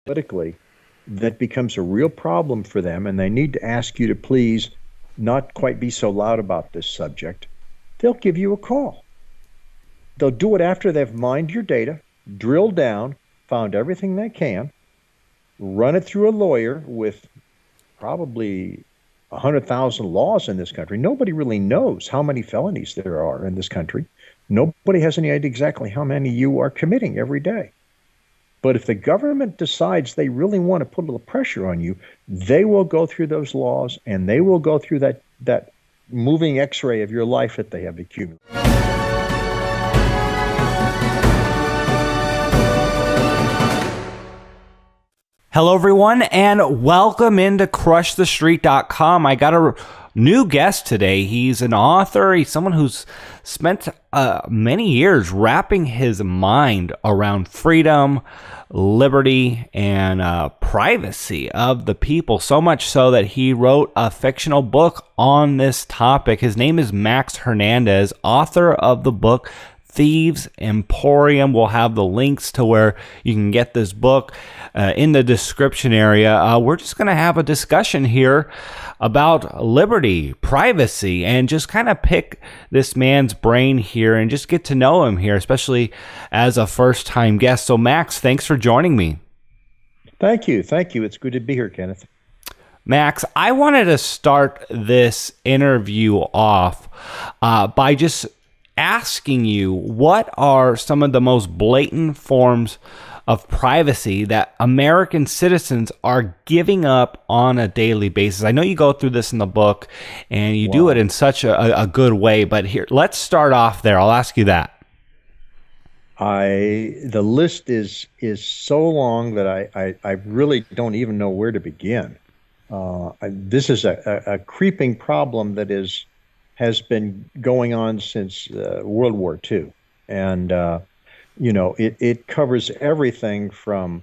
politically that becomes a real problem for them, and they need to ask you to please not quite be so loud about this subject, they'll give you a call. They'll do it after they've mined your data, drilled down, found everything they can, run it through a lawyer with probably 100,000 laws in this country. Nobody really knows how many felonies there are in this country. Nobody has any idea exactly how many you are committing every day. But if the government decides they really want to put a little pressure on you, they will go through those laws and they will go through that moving x-ray of your life that they have accumulated. Hello, everyone, and welcome into crushthestreet.com. I got a new guest today. He's an author. He's someone who's spent many years wrapping his mind around freedom, liberty, and privacy of the people, so much so that he wrote a fictional book on this topic. His name is Max Hernandez, author of the book Thieves Emporium. We'll have the links to where you can get this book in the description area. We're just going to have a discussion here about liberty, privacy, and just kind of pick this man's brain here and just get to know him here, especially as a first-time guest. So, Max, thanks for joining me. Thank you. Thank you. It's good to be here, Kenneth. Max, I wanted to start this interview off by just asking you, what are some of the most blatant forms of privacy that American citizens are giving up on a daily basis? I know you go through this in the book and you do it in such a good way, but here, let's start off there. I'll ask you that. The list is so long that I really don't even know where to begin. This is a creeping problem that has been going on since World War II. And, it covers everything from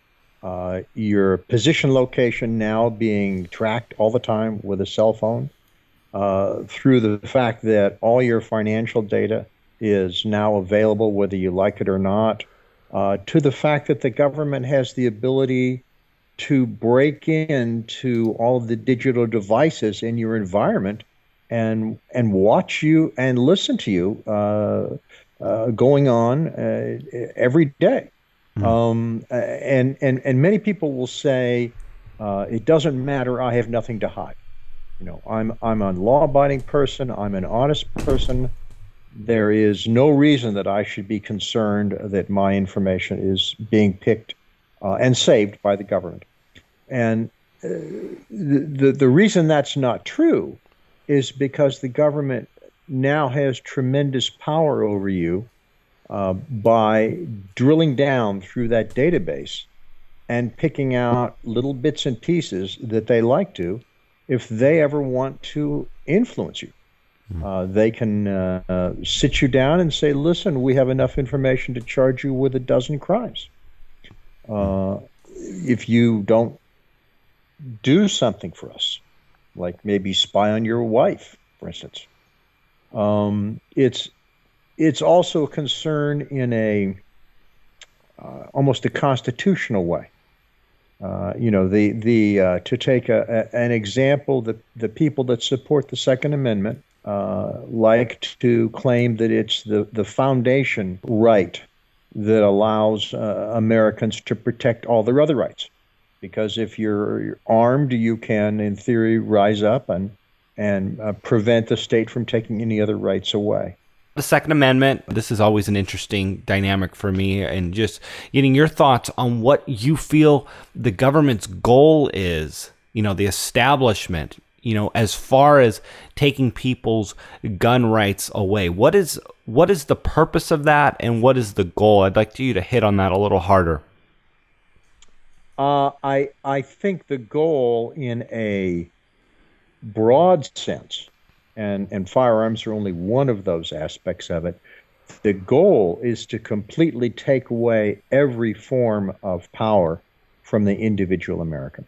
your position location now being tracked all the time with a cell phone, through the fact that all your financial data is now available whether you like it or not, to the fact that the government has the ability to break into all of the digital devices in your environment and watch you and listen to you going on every day. And many people will say, it doesn't matter, I have nothing to hide. I'm a law-abiding person, I'm an honest person. There is no reason that I should be concerned that my information is being picked and saved by the government. And the reason that's not true is because the government now has tremendous power over you by drilling down through that database and picking out little bits and pieces that they like to, if they ever want to influence you. They can sit you down and say, listen, we have enough information to charge you with 12 crimes. If you don't do something for us, like maybe spy on your wife, for instance. It's also a concern in almost a constitutional way. To take an example, the people that support the Second Amendment like to claim that it's the foundation right that allows Americans to protect all their other rights. Because if you're armed, you can, in theory, rise up and prevent the state from taking any other rights away. The Second Amendment, this is always an interesting dynamic for me, and just getting your thoughts on what you feel the government's goal is, the establishment, as far as taking people's gun rights away. What is the purpose of that, and what is the goal? I'd like you to hit on that a little harder. I think the goal in a broad sense, and firearms are only one of those aspects of it, the goal is to completely take away every form of power from the individual American.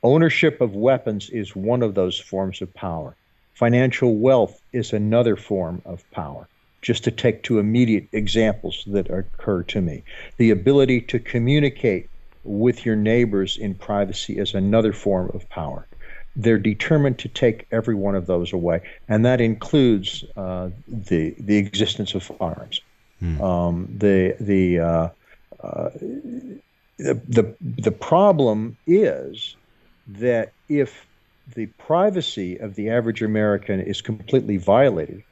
Ownership of weapons is one of those forms of power. Financial wealth is another form of power. Just to take two immediate examples that occur to me. The ability to communicate with your neighbors in privacy is another form of power. They're determined to take every one of those away, and that includes the existence of firearms. The problem is that if the privacy of the average American is completely violated,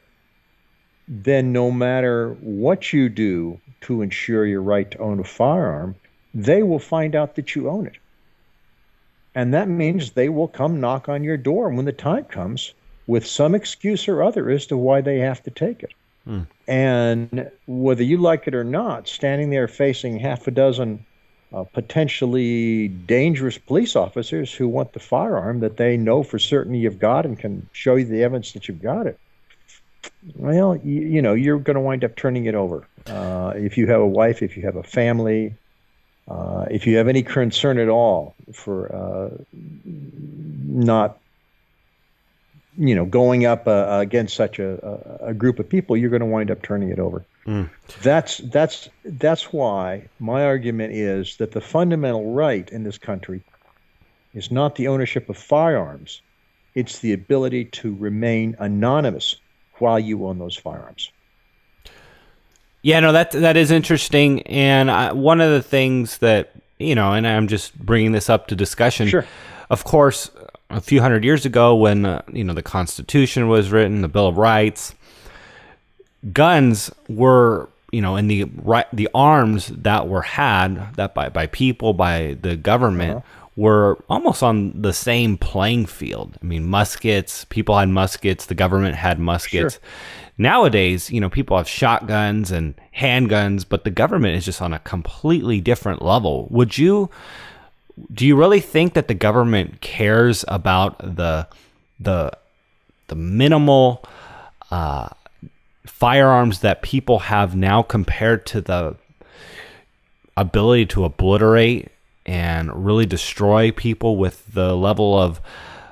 then no matter what you do to ensure your right to own a firearm, they will find out that you own it. And that means they will come knock on your door when the time comes with some excuse or other as to why they have to take it. And whether you like it or not, standing there facing half a dozen potentially dangerous police officers who want the firearm that they know for certain you've got and can show you the evidence that you've got it, well, you're going to wind up turning it over. If you have a wife, if you have a family, if you have any concern at all for not, going up against such a group of people, you're going to wind up turning it over. That's why my argument is that the fundamental right in this country is not the ownership of firearms; it's the ability to remain anonymous while you own those firearms. Yeah, no, that is interesting. And one of the things that, and I'm just bringing this up to discussion. Sure. Of course, a few hundred years ago when, the Constitution was written, the Bill of Rights, guns were, in the arms that were had that by people, by the government, were almost on the same playing field. I mean, muskets, people had muskets, the government had muskets. Sure. Nowadays, people have shotguns and handguns, but the government is just on a completely different level. Do you really think that the government cares about the minimal firearms that people have now compared to the ability to obliterate and really destroy people with the level of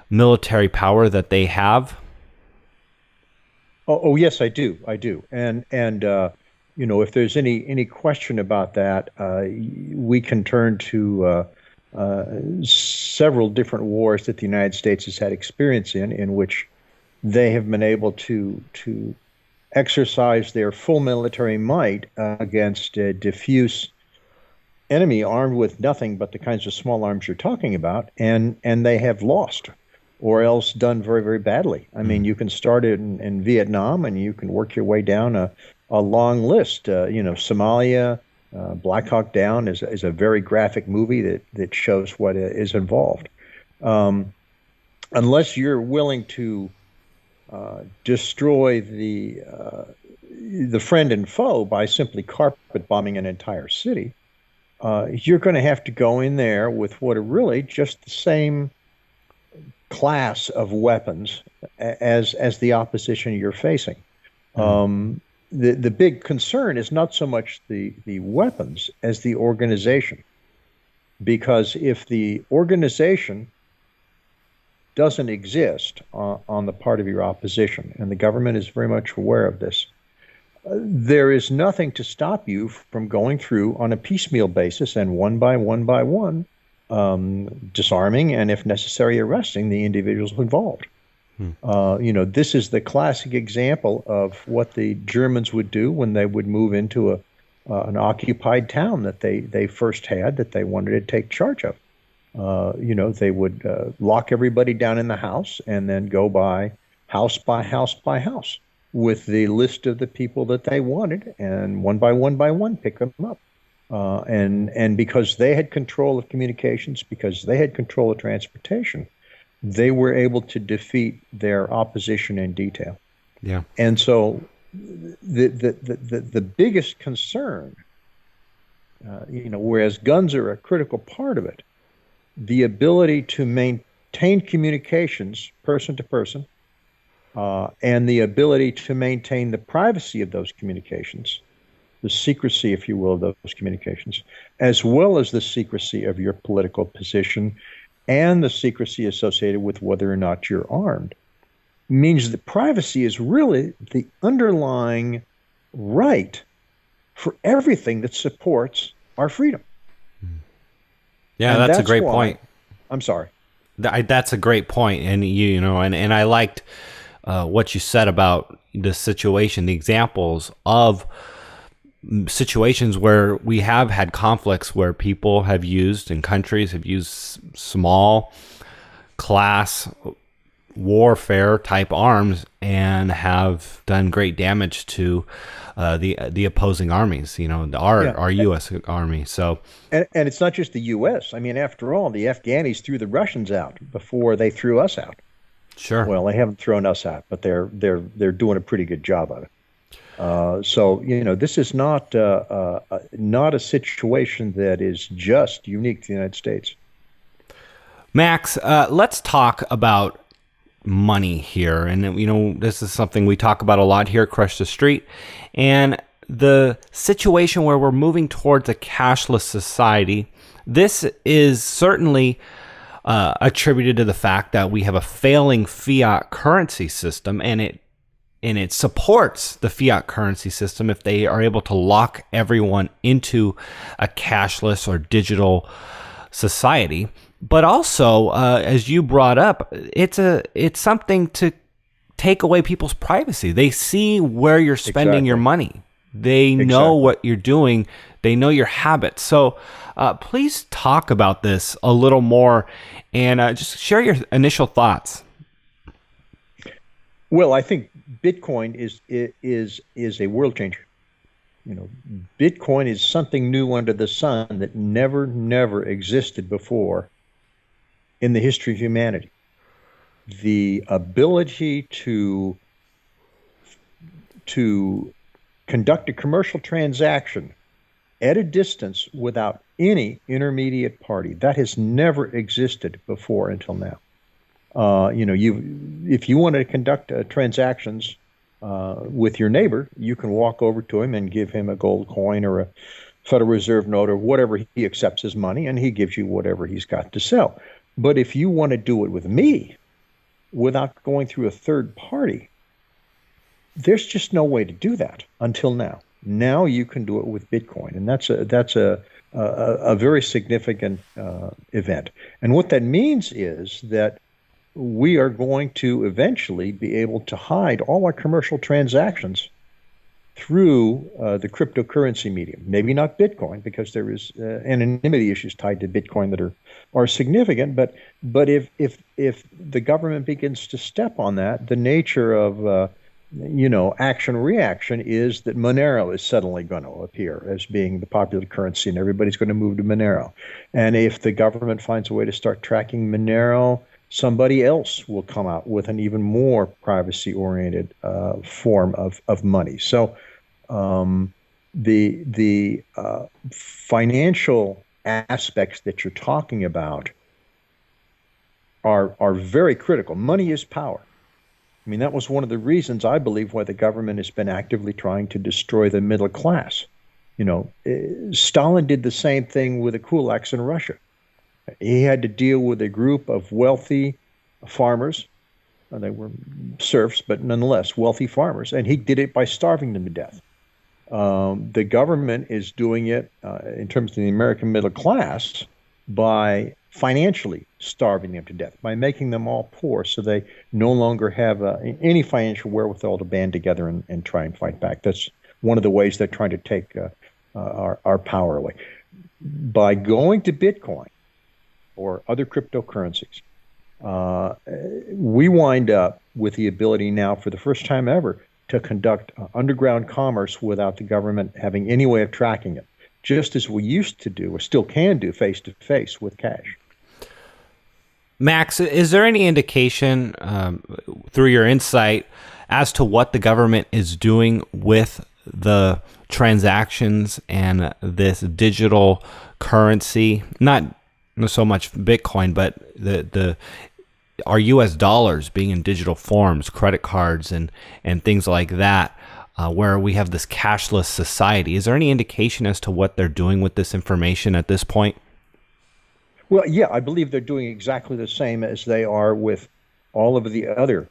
military power that they have? Oh yes, I do. And if there's any question about that, we can turn to several different wars that the United States has had experience in which they have been able to exercise their full military might against a diffuse enemy armed with nothing but the kinds of small arms you're talking about, and they have lost, or else done very, very badly. I mean, you can start in Vietnam, and you can work your way down a long list. Somalia, Black Hawk Down is a very graphic movie that shows what is involved. Unless you're willing to destroy the friend and foe by simply carpet bombing an entire city, you're going to have to go in there with what are really just the same class of weapons as the opposition you're facing. The big concern is not so much the weapons as the organization, because if the organization doesn't exist on the part of your opposition, and the government is very much aware of this, there is nothing to stop you from going through on a piecemeal basis and one by one, disarming and, if necessary, arresting the individuals involved. This is the classic example of what the Germans would do when they would move into an occupied town that they first had that they wanted to take charge of. They would lock everybody down in the house and then go by house by house with the list of the people that they wanted, and one by one pick them up. And because they had control of communications, because they had control of transportation, they were able to defeat their opposition in detail. Yeah. And so the biggest concern, whereas guns are a critical part of it, the ability to maintain communications person to person, and the ability to maintain the privacy of those communications, the secrecy, if you will, of those communications, as well as the secrecy of your political position and the secrecy associated with whether or not you're armed, means that privacy is really the underlying right for everything that supports our freedom. Yeah, And that's a that's great why, point. I'm sorry. That's a great point, and and I liked what you said about the situation, the examples of situations where we have had conflicts where people have used and countries have used small class warfare type arms and have done great damage to the opposing armies. Yeah. Our U.S. Army. So And it's not just the U.S. I mean, after all, the Afghanis threw the Russians out before they threw us out. sure. Well, they haven't thrown us out, but they're doing a pretty good job of it. So this is not a situation that is just unique to the United States. Max, let's talk about money here. And, this is something we talk about a lot here at Crush the Street. And the situation where we're moving towards a cashless society, this is certainly attributed to the fact that we have a failing fiat currency system, and it supports the fiat currency system if they are able to lock everyone into a cashless or digital society. But also, as you brought up, it's something to take away people's privacy. They see where you're spending your money. They know what you're doing. They know your habits. So please talk about this a little more and just share your initial thoughts. Well, I think Bitcoin is a world changer. Bitcoin is something new under the sun that never existed before in the history of humanity. The ability to conduct a commercial transaction at a distance without any intermediate party, that has never existed before until now. If you want to conduct transactions with your neighbor, you can walk over to him and give him a gold coin or a Federal Reserve note or whatever he accepts as money, and he gives you whatever he's got to sell. But if you want to do it with me without going through a third party, there's just no way to do that until now. Now you can do it with Bitcoin, and that's a very significant event. And what that means is that we are going to eventually be able to hide all our commercial transactions through the cryptocurrency medium. Maybe not Bitcoin, because there is anonymity issues tied to Bitcoin that are significant. But if the government begins to step on that, the nature of action reaction is that Monero is suddenly going to appear as being the popular currency, and everybody's going to move to Monero. And if the government finds a way to start tracking Monero, somebody else will come out with an even more privacy-oriented form of money. So the financial aspects that you're talking about are very critical. Money is power. I mean, that was one of the reasons, I believe, why the government has been actively trying to destroy the middle class. Stalin did the same thing with the kulaks in Russia. He had to deal with a group of wealthy farmers. They were serfs, but nonetheless wealthy farmers, and he did it by starving them to death. The government is doing it in terms of the American middle class by financially starving them to death, by making them all poor so they no longer have any financial wherewithal to band together and try and fight back. That's one of the ways they're trying to take our power away. By going to Bitcoin or other cryptocurrencies, we wind up with the ability now, for the first time ever, to conduct underground commerce without the government having any way of tracking it, just as we used to do, or still can do, face-to-face with cash. Max, is there any indication through your insight as to what the government is doing with the transactions and this digital currency? Not so much Bitcoin, but our U.S. dollars being in digital forms, credit cards and things like that, where we have this cashless society. Is there any indication as to what they're doing with this information at this point? Well, yeah, I believe they're doing exactly the same as they are with all of the other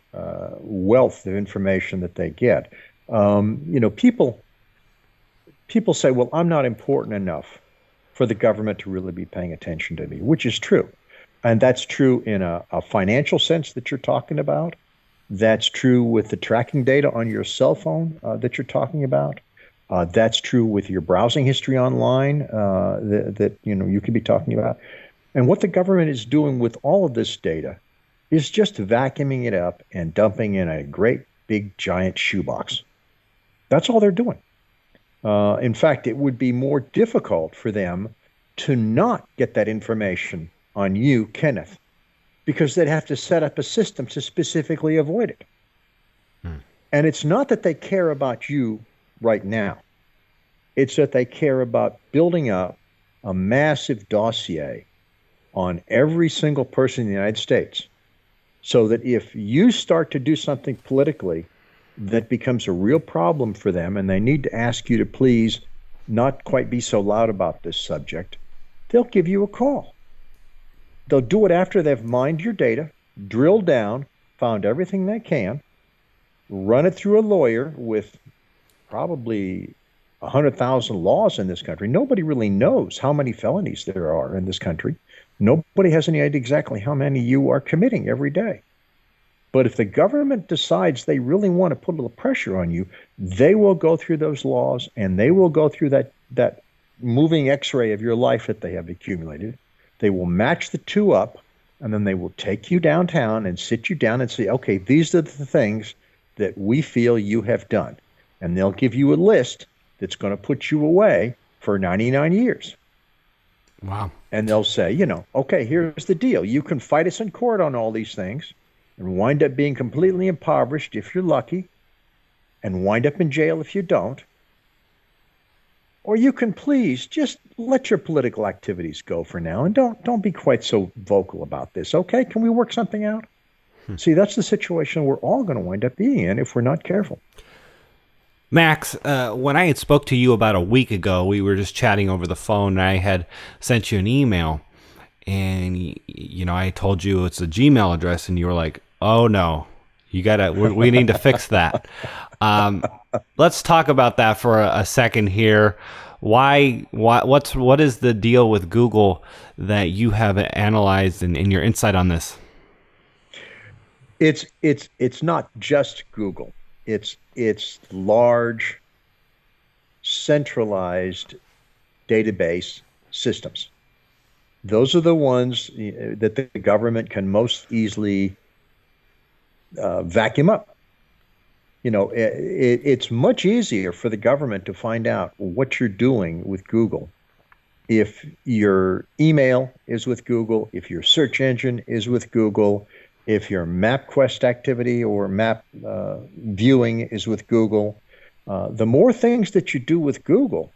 wealth of information that they get. People say, well, I'm not important enough for the government to really be paying attention to me, which is true. And that's true in a financial sense that you're talking about. That's true with the tracking data on your cell phone that you're talking about. That's true with your browsing history online that you could be talking about. And what the government is doing with all of this data is just vacuuming it up and dumping in a great big giant shoebox. That's all they're doing. In fact, it would be more difficult for them to not get that information on you, Kenneth, because they'd have to set up a system to specifically avoid it. And it's not that they care about you right now. It's that they care about building up a massive dossier on every single person in the United States, so that if you start to do something politically that becomes a real problem for them, and they need to ask you to please not quite be so loud about this subject, they'll give you a call. They'll do it after they've mined your data, drilled down, found everything they can, run it through a lawyer with probably 100,000 laws in this country. Nobody really knows how many felonies there are in this country. Nobody has any idea exactly how many you are committing every day. But if the government decides they really want to put a little pressure on you, they will go through those laws, and they will go through that moving x-ray of your life that they have accumulated. They will match the two up, and then they will take you downtown and sit you down and say, okay, these are the things that we feel you have done. And they'll give you a list that's going to put you away for 99 years. Wow. And they'll say, okay, here's the deal. You can fight us in court on all these things and wind up being completely impoverished if you're lucky, and wind up in jail if you don't. Or you can please just let your political activities go for now, and don't be quite so vocal about this, okay? Can we work something out? See, that's the situation we're all going to wind up being in if we're not careful. Max, when I had spoke to you about a week ago, we were just chatting over the phone, and I had sent you an email, and I told you it's a Gmail address, and you were like, "Oh no, we need to fix that." Let's talk about that for a second here. What is the deal with Google that you have analyzed and your insight on this? It's not just Google. It's large, centralized database systems. Those are the ones that the government can most easily vacuum up. It's much easier for the government to find out what you're doing with Google if your email is with Google, if your search engine is with Google, if your MapQuest activity or map viewing is with Google. The more things that you do with Google,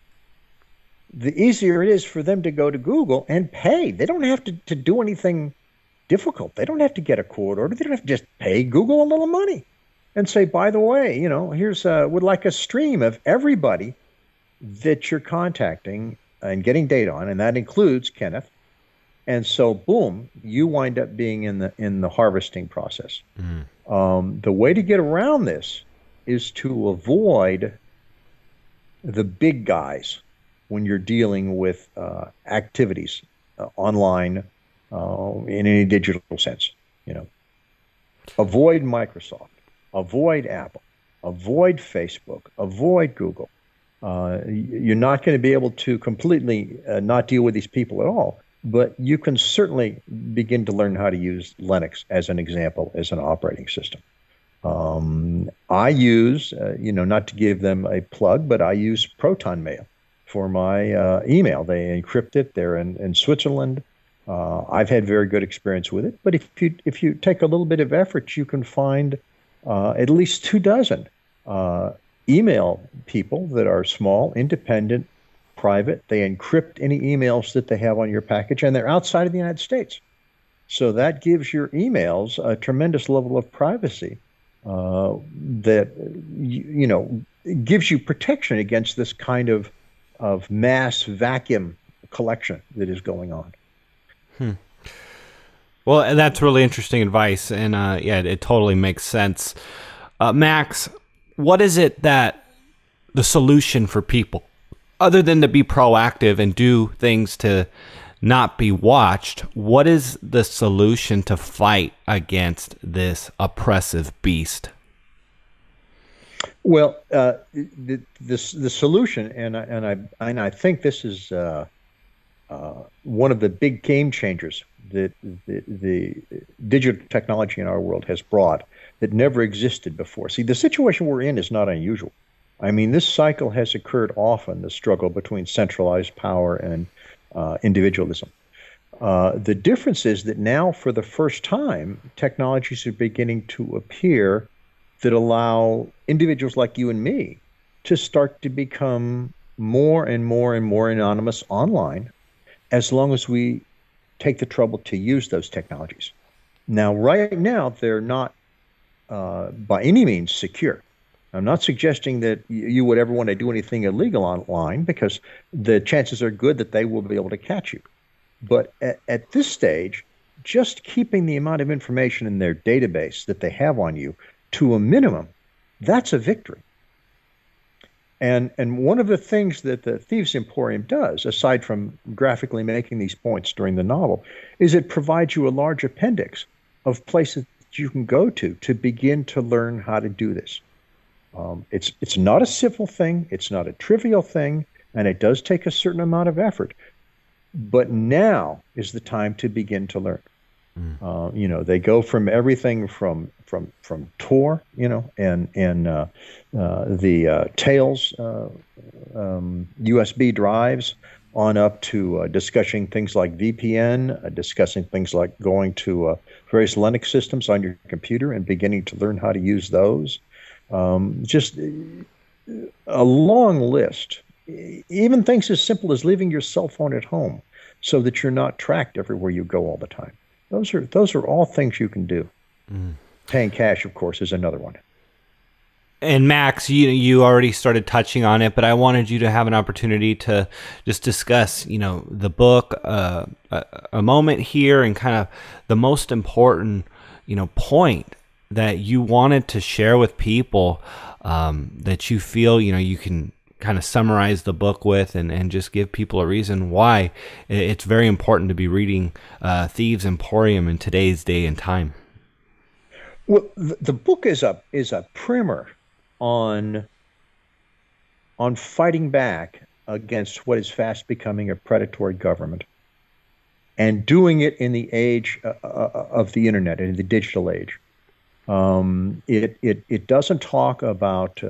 the easier it is for them to go to Google and pay. They don't have to do anything difficult. They don't have to get a court order. They don't have to just pay Google a little money and say, by the way, here's would like a stream of everybody that you're contacting and getting data on, and that includes Kenneth. And so, boom, you wind up being in the harvesting process. The way to get around this is to avoid the big guys when you're dealing with activities online in any digital sense. Avoid Microsoft, avoid Apple, avoid Facebook, avoid Google. You're not going to be able to completely not deal with these people at all. But you can certainly begin to learn how to use Linux as an example, as an operating system. I use, not to give them a plug, but I use Proton Mail for my email. They encrypt it. They're in Switzerland. I've had very good experience with it. But if you take a little bit of effort, you can find at least 24 email people that are small, independent, private. They encrypt any emails that they have on your package, and they're outside of the United States. So that gives your emails a tremendous level of privacy that gives you protection against this kind of mass vacuum collection that is going on. Well, that's really interesting advice, and it totally makes sense. Max, what is it that the solution for people other than to be proactive and do things to not be watched, what is the solution to fight against this oppressive beast? Well, the solution, and I think this is one of the big game changers that the digital technology in our world has brought that never existed before. See, the situation we're in is not unusual. I mean, this cycle has occurred often, the struggle between centralized power and individualism. The difference is that now, for the first time, technologies are beginning to appear that allow individuals like you and me to start to become more and more and more anonymous online, as long as we take the trouble to use those technologies. Now, right now, they're not by any means secure. I'm not suggesting that you would ever want to do anything illegal online, because the chances are good that they will be able to catch you. But at this stage, just keeping the amount of information in their database that they have on you to a minimum, that's a victory. And one of the things that the Thieves' Emporium does, aside from graphically making these points during the novel, is it provides you a large appendix of places that you can go to begin to learn how to do this. It's not a simple thing, it's not a trivial thing, and it does take a certain amount of effort. But now is the time to begin to learn. They go from everything from Tor, and the Tails USB drives, on up to discussing things like VPN, discussing things like going to various Linux systems on your computer and beginning to learn how to use those. Just a long list. Even things as simple as leaving your cell phone at home so that you're not tracked everywhere you go all the time. Those are all things you can do. Paying cash, of course, is another one. And Max, you already started touching on it, but I wanted you to have an opportunity to just discuss, the book, a moment here, and kind of the most important, point that you wanted to share with people, that you feel, you can kind of summarize the book with, and just give people a reason why it's very important to be reading Thieves' Emporium in today's day and time. Well, the book is a primer on fighting back against what is fast becoming a predatory government, and doing it in the age of the internet, in the digital age. It doesn't talk about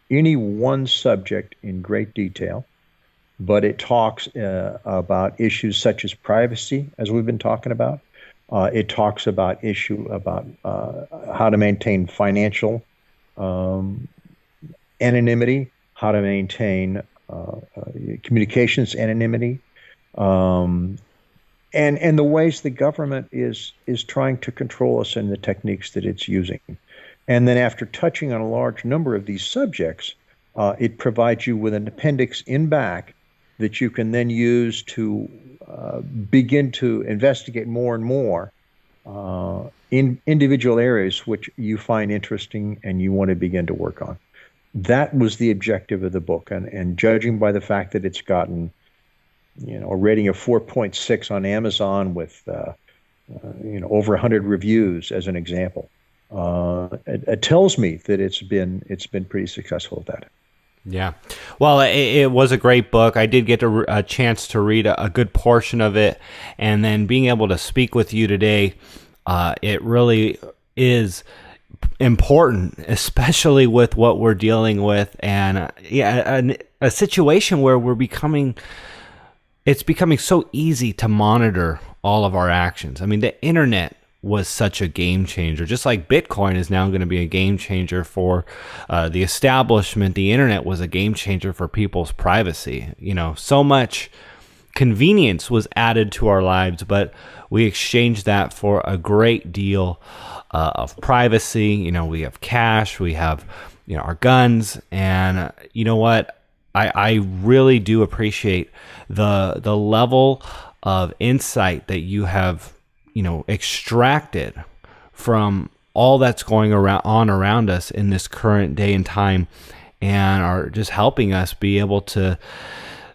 any one subject in great detail, but it talks about issues such as privacy, as we've been talking about. It talks about how to maintain financial anonymity, how to maintain communications anonymity, and the ways the government is trying to control us and the techniques that it's using. And then, after touching on a large number of these subjects, it provides you with an appendix in back that you can then use to begin to investigate more and more in individual areas which you find interesting and you want to begin to work on. That was the objective of the book, and judging by the fact that it's gotten a rating of 4.6 on Amazon with over 100 reviews, as an example, it tells me that it's been pretty successful at that. Yeah. Well, it was a great book. I did get a chance to read a good portion of it, and then being able to speak with you today, it really is important, especially with what we're dealing with, and a situation where it's becoming so easy to monitor all of our actions. I mean, the internet was such a game changer. Just like Bitcoin is now going to be a game changer for the establishment, the internet was a game changer for people's privacy. So much convenience was added to our lives, but we exchanged that for a great deal of privacy. We have cash, we have our guns, and you know what? I really do appreciate the level of insight that you have extracted from all that's going on around us in this current day and time, and are just helping us be able to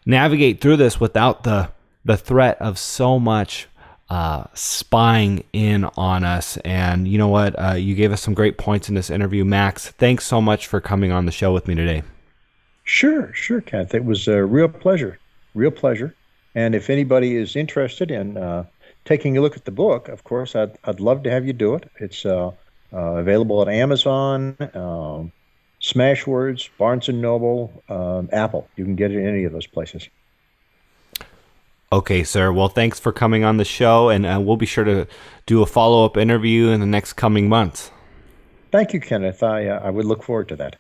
navigate through this without the threat of so much spying in on us. And you know what? You gave us some great points in this interview, Max. Thanks so much for coming on the show with me today. Sure, Kath. It was a real pleasure. And if anybody is interested in taking a look at the book, of course, I'd love to have you do it. It's available at Amazon, Smashwords, Barnes & Noble, Apple. You can get it in any of those places. Okay, sir. Well, thanks for coming on the show, and we'll be sure to do a follow-up interview in the next coming months. Thank you, Kenneth. I would look forward to that.